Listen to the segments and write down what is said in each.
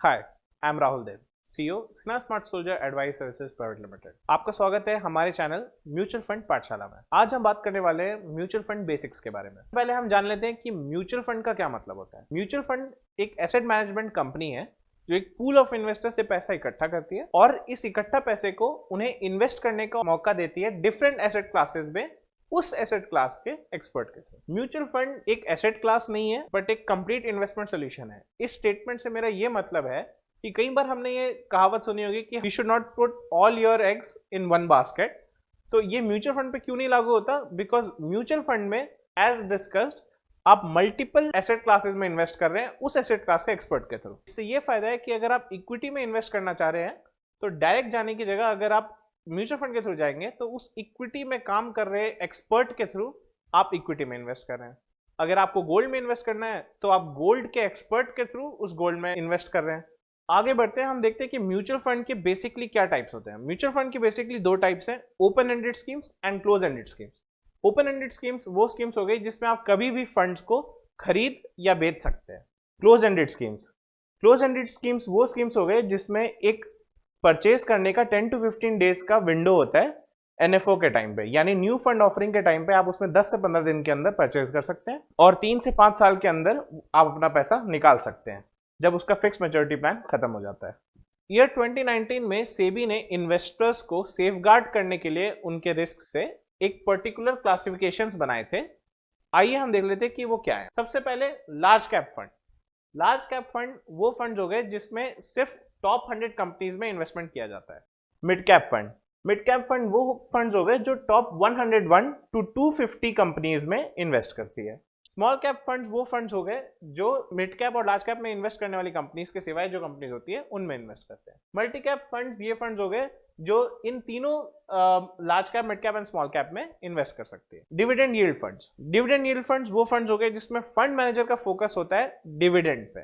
Hi, I am Rahul Dev, CEO स्ना smart soldier advice services private limited. आपका स्वागत है हमारे चैनल म्यूचुअल फंड पाठशाला में। आज हम बात करने वाले हैं म्यूचुअल फंड बेसिक्स के बारे में। पहले हम जान लेते हैं कि म्यूचुअल फंड का क्या मतलब होता है। म्यूचुअल फंड एक एसेट मैनेजमेंट कंपनी है जो एक पूल ऑफ इन्वेस्टर से पैसा इकट्ठा करती है और इस इकट्ठा पैसे को उन्हें इन्वेस्ट करने का मौका देती है डिफरेंट एसेट क्लासेस में, उस एसेट क्लास के एक्सपर्ट के थ्रू। म्यूचुअल फंड एक एसेट क्लास नहीं है बट एक कंप्लीट इन्वेस्टमेंट सोल्यूशन है। इस स्टेटमेंट से मेरा ये मतलब है कि कई बार हमने ये कहावत सुनी होगी कि you should not put all your eggs in one basket. तो ये म्यूचुअल फंड पे क्यों नहीं लागू होता? बिकॉज म्यूचुअल फंड में एज डिस्कस्ड आप मल्टीपल एसेट क्लासेस में इन्वेस्ट कर रहे हैं उस एसेट क्लास के एक्सपर्ट के थ्रू। इससे ये फायदा है कि अगर आप इक्विटी में इन्वेस्ट करना चाह रहे हैं तो डायरेक्ट जाने की जगह अगर आप म्यूचुअल फंड के थ्रू जाएंगे तो उस इक्विटी में काम कर रहे एक्सपर्ट के थ्रू आप इक्विटी में इन्वेस्ट कर रहे हैं। अगर आपको गोल्ड में इन्वेस्ट करना है तो आप गोल्ड के एक्सपर्ट के थ्रू उस गोल्ड में इन्वेस्ट कर रहे हैं। आगे बढ़ते हैं, हम देखते हैं कि म्यूचुअल फंड के बेसिकली क्या टाइप्स होते हैं। म्यूचुअल फंड के बेसिकली दो टाइप्स हैं, open ended schemes and close ended schemes. Open ended schemes वो स्कीम्स हो गई जिसमें आप कभी भी फंड्स को खरीद या बेच सकते हैं। क्लोज एंडेड स्कीम्स वो स्कीम्स हो गए जिसमें एक परचेज करने का 10 to 15 डेज का विंडो होता है एनएफओ के टाइम पे, यानी न्यू फंड ऑफरिंग के टाइम पे आप उसमें 10 से 15 दिन के अंदर परचेज कर सकते हैं और 3 से 5 साल के अंदर आप अपना पैसा निकाल सकते हैं जब उसका फिक्स मैच्योरिटी प्लान खत्म हो जाता है। ईयर 2019 में सेबी ने इन्वेस्टर्स को सेफगार्ड करने के लिए उनके रिस्क से एक पर्टिकुलर क्लासिफिकेशंस बनाए थे। आइए हम देख लेते हैं कि वो क्या है। सबसे पहले large cap fund. Large cap fund वो फंड हो गए जिसमें सिर्फ टॉप 100 कंपनीज में इन्वेस्टमेंट किया जाता है। मिड कैप फंड वो फंड्स हो गए जो टॉप 101 to 250 कंपनीज में इन्वेस्ट करती है। स्मॉल कैप फंड्स वो फंड्स हो गए जो मिड कैप और लार्ज कैप में इन्वेस्ट करने वाली कंपनीज के सिवाय जो कंपनीज होती है उनमें इन्वेस्ट करते हैं। मल्टी कैप फंड्स ये फंड्स हो गए जो इन तीनों large cap, mid cap and small cap में इन्वेस्ट कर सकते हैं। डिविडेंड यील्ड फंड्स वो फंड्स हो गए जिसमें फंड मैनेजर का फोकस होता है डिविडेंड पे,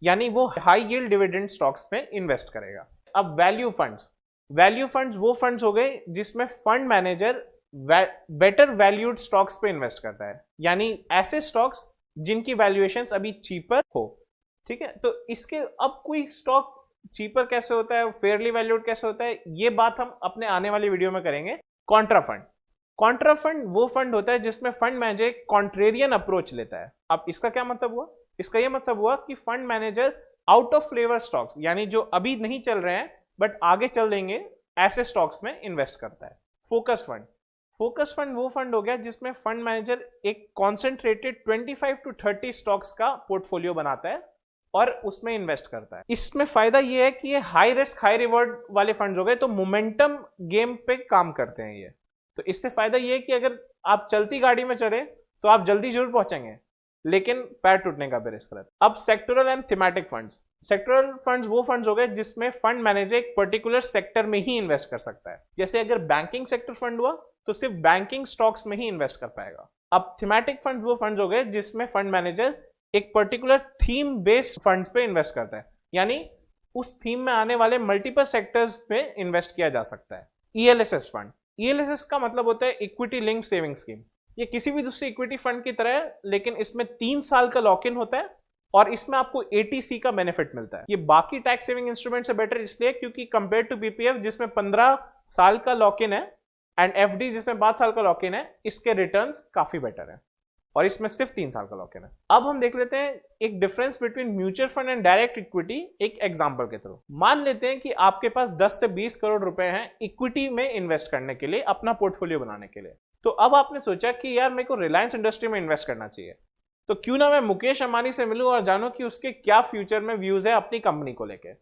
यानी वो हाई यील्ड डिविडेंड स्टॉक्स पे इन्वेस्ट करेगा। अब वैल्यू फंड्स वो फंड्स हो गए जिसमें fund manager better valued stocks पे इन्वेस्ट करता है, यानी ऐसे स्टॉक्स जिनकी वैल्यूएशंस अभी चीपर हो। ठीक है, तो इसके अब कोई स्टॉक चीपर कैसे होता है, फेयरली वैल्यूड कैसे होता है, ये बात हम अपने आने वाली वीडियो में करेंगे। कॉन्ट्रा फंड वो फंड होता है जिसमें फंड मैनेजर एक कॉन्ट्रेरियन अप्रोच लेता है। अब इसका क्या मतलब हुआ? इसका यह मतलब हुआ कि fund manager out of flavour stocks, यानी जो अभी नहीं चल रहे हैं बट आगे चल देंगे, ऐसे स्टॉक्स में इन्वेस्ट करता है। फोकस फंड वो फंड हो गया जिसमें फंड मैनेजर एक कॉन्सेंट्रेटेड 25 to 30 स्टॉक्स का पोर्टफोलियो बनाता है और उसमें इन्वेस्ट करता है। इसमें फायदा ये है कि ये हाई रिस्क हाई रिवॉर्ड वाले फंड्स हो गए, तो मोमेंटम गेम पे काम करते हैं ये। तो इससे फायदा ये है कि अगर आप चलती गाड़ी में चढ़े तो आप जल्दी जरूर पहुंचेंगे, लेकिन पैर टूटने का भी रिस्क रहता है। अब सेक्टोरल एंड थीमेटिक फंड्स वो फंड्स हो गए जिसमें फंड मैनेजर एक पर्टिकुलर सेक्टर में ही इन्वेस्ट कर सकता है। जैसे अगर बैंकिंग सेक्टर फंड हुआ तो सिर्फ बैंकिंग स्टॉक्स में ही इन्वेस्ट कर पाएगा। अब थीमेटिक फंड्स वो फंड्स हो गए जिसमें फंड मैनेजर एक पर्टिकुलर थीम बेस्ड फंड्स पे इन्वेस्ट करता है, यानी उस थीम में आने वाले मल्टीपल सेक्टर्स पे इन्वेस्ट किया जा सकता है। ईएलएसएस का मतलब होता है इक्विटी लिंक्ड सेविंग स्कीम। ये किसी भी दूसरे इक्विटी फंड की तरह है, लेकिन इसमें 3 साल का लॉक इन होता है और इसमें आपको एटीसी का बेनिफिट मिलता है। ये बाकी टैक्स सेविंग इंस्ट्रूमेंट से बेटर इसलिए क्योंकि कंपेयर टू बीपीएफ जिसमें 15 साल का लॉक इन है एंड एफडी जिसमें 5 साल का लॉक इन है, इसके रिटर्न्स काफी बेटर है और इसमें सिर्फ 3 साल का लॉक इन है। अब हम देख लेते हैं एक difference between mutual fund and direct equity एक एग्जांपल के थ्रू। मान लेते हैं कि आपके पास 10 से 20 करोड़ रुपए हैं इक्विटी में इन्वेस्ट करने के लिए, अपना पोर्टफोलियो बनाने के लिए। तो अब आपने सोचा कि यार मेरे को रिलायंस इंडस्ट्री में इन्वेस्ट करना चाहिए, तो क्यों ना मैं मुकेश अंबानी से मिलूं और जानूं कि उसके क्या फ्यूचर में व्यूज है अपनी कंपनी को लेके,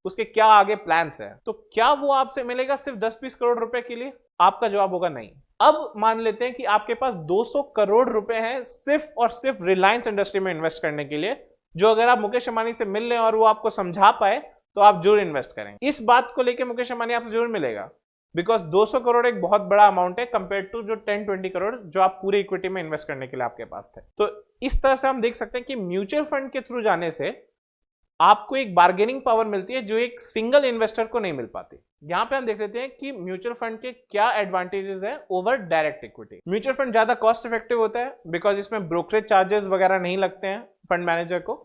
उसके क्या आगे प्लान्स है। तो क्या वो आपसे मिलेगा सिर्फ 10-20 करोड़ रुपए के लिए? आपका जवाब होगा नहीं। अब मान लेते हैं कि आपके पास 200 करोड़ रुपए हैं सिर्फ और सिर्फ रिलायंस इंडस्ट्री में इन्वेस्ट करने के लिए, जो अगर आप मुकेश अंबानी से मिल लें और वो आपको समझा पाए तो आप जरूर इन्वेस्ट करेंगे। इस बात को लेकर मुकेश अंबानी आपसे जरूर मिलेगा, बिकॉज 200 करोड़ एक बहुत बड़ा अमाउंट है कंपेयर टू जो 10-20 करोड़ जो आप पूरे इक्विटी में इन्वेस्ट करने के लिए आपके पास थे। तो इस तरह से हम देख सकते हैं कि म्यूचुअल फंड के थ्रू जाने से आपको एक बार्गेनिंग पावर मिलती है जो एक सिंगल इन्वेस्टर को नहीं मिल पाती। यहां पे हम देख लेते हैं कि म्यूचुअल फंड के क्या एडवांटेजेस है over direct equity. Mutual fund ज्यादा कॉस्ट इफेक्टिव होता है बिकॉज इसमें ब्रोकरेज चार्जेस वगैरह नहीं लगते हैं फंड मैनेजर को,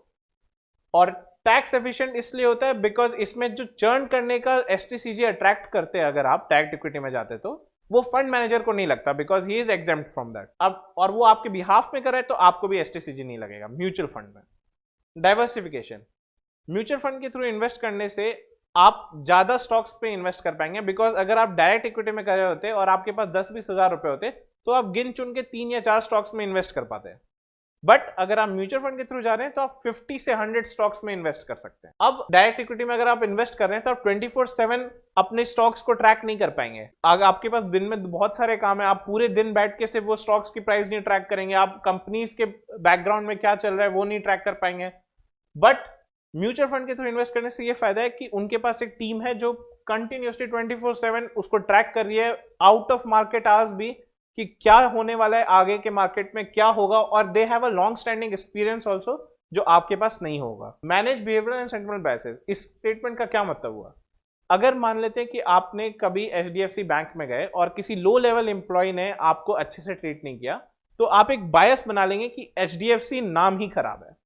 और टैक्स एफिशिएंट इसलिए होता है बिकॉज इसमें जो चर्न करने का एसटीसीजी अट्रैक्ट करते हैं, अगर आप डायरेक्ट इक्विटी में जाते तो वो फंड मैनेजर को नहीं लगता because he is exempt from that. अब और वो आपके बिहाफ में करे तो आपको भी एसटीसीजी नहीं लगेगा म्यूचुअल फंड में। डाइवर्सिफिकेशन, म्यूचुअल फंड के थ्रू इन्वेस्ट करने से आप ज्यादा स्टॉक्स पे इन्वेस्ट कर पाएंगे बिकॉज अगर आप डायरेक्ट इक्विटी में कर रहे होते और आपके पास 10-20 हजार रुपए होते तो आप गिन चुन के 3 या 4 स्टॉक्स में इन्वेस्ट कर पाते हैं। बट अगर आप म्यूचुअल फंड के थ्रू जा रहे हैं तो आप 50 से 100 स्टॉक्स में इन्वेस्ट कर सकते हैं। अब डायरेक्ट इक्विटी में अगर आप इन्वेस्ट कर रहे हैं तो आप 24/7 अपने स्टॉक्स को ट्रैक नहीं कर पाएंगे। अगर आपके पास दिन में बहुत सारे काम है, आप पूरे दिन बैठ के सिर्फ वो स्टॉक्स की प्राइस नहीं ट्रैक करेंगे, आप कंपनीज के बैकग्राउंड में क्या चल रहा है वो नहीं ट्रैक कर पाएंगे। बट म्यूचुअल फंड के थ्रू इन्वेस्ट करने से ये फायदा है कि उनके पास एक टीम है जो कंटिन्यूसली 24/7 उसको ट्रैक कर रही है आउट ऑफ मार्केट आवर्स भी, कि क्या होने वाला है आगे के मार्केट में क्या होगा, और they have a long standing experience also जो आपके पास नहीं होगा। Manage behavioural and sentiment biases, इस स्टेटमेंट का क्या मतलब हुआ? अगर मान लेते हैं कि आपने कभी एचडीएफसी बैंक में गए और किसी लो लेवल एम्प्लॉय ने आपको अच्छे से ट्रीट नहीं किया, तो आप एक बायस बना लेंगे कि एचडीएफसी नाम ही खराब है,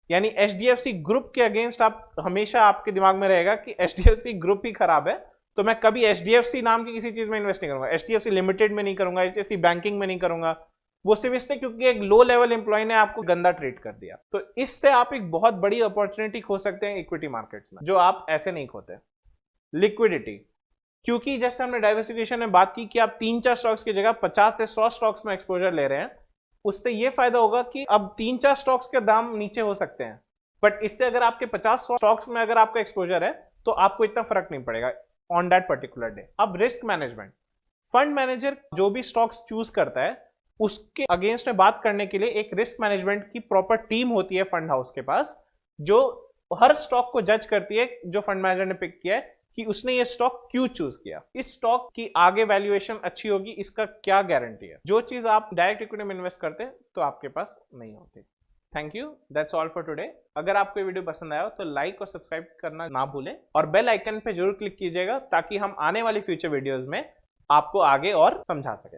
यानी एचडीएफसी ग्रुप के अगेंस्ट आप हमेशा आपके दिमाग में रहेगा कि एचडीएफसी ग्रुप ही खराब है, तो मैं कभी एचडीएफसी नाम की किसी चीज में इन्वेस्ट नहीं करूंगा, एचडीएफसी लिमिटेड में नहीं करूंगा, एचडीएफसी बैंकिंग में नहीं करूंगा। वो सिर्फ इसलिए क्योंकि एक लो लेवल एम्प्लॉय ने आपको गंदा ट्रीट कर दिया। तो इससे आप एक बहुत बड़ी अपॉर्चुनिटी खो सकते हैं इक्विटी मार्केट्स में, जो आप ऐसे नहीं खोते। लिक्विडिटी, क्योंकि जैसे हमने डाइवर्सिफिकेशन में बात की कि आप 3-4 स्टॉक्स की जगह 50 से 100 स्टॉक्स में एक्सपोजर ले रहे हैं, उससे यह फायदा होगा कि अब 3-4 स्टॉक्स के दाम नीचे हो सकते हैं, बट इससे अगर आपके 50 स्टॉक्स में अगर आपका एक्सपोजर है तो आपको इतना फर्क नहीं पड़ेगा ऑन दैट पर्टिकुलर डे। अब रिस्क मैनेजमेंट, फंड मैनेजर जो भी स्टॉक्स चूज करता है उसके अगेंस्ट में बात करने के लिए एक रिस्क मैनेजमेंट की प्रॉपर टीम होती है फंड हाउस के पास, जो हर स्टॉक को जज करती है जो फंड मैनेजर ने पिक किया है कि उसने ये स्टॉक क्यों चूज किया, इस स्टॉक की आगे वैल्यूएशन अच्छी होगी, इसका क्या गारंटी है। जो चीज आप डायरेक्ट इक्विटी में इन्वेस्ट करते हैं तो आपके पास नहीं होती। Thank you, that's all for today. अगर आपको ये वीडियो पसंद आया हो तो लाइक और सब्सक्राइब करना ना भूलें और बेल आइकन पे जरूर क्लिक कीजिएगा ताकि हम आने वाली फ्यूचर वीडियोस में आपको आगे और समझा सके।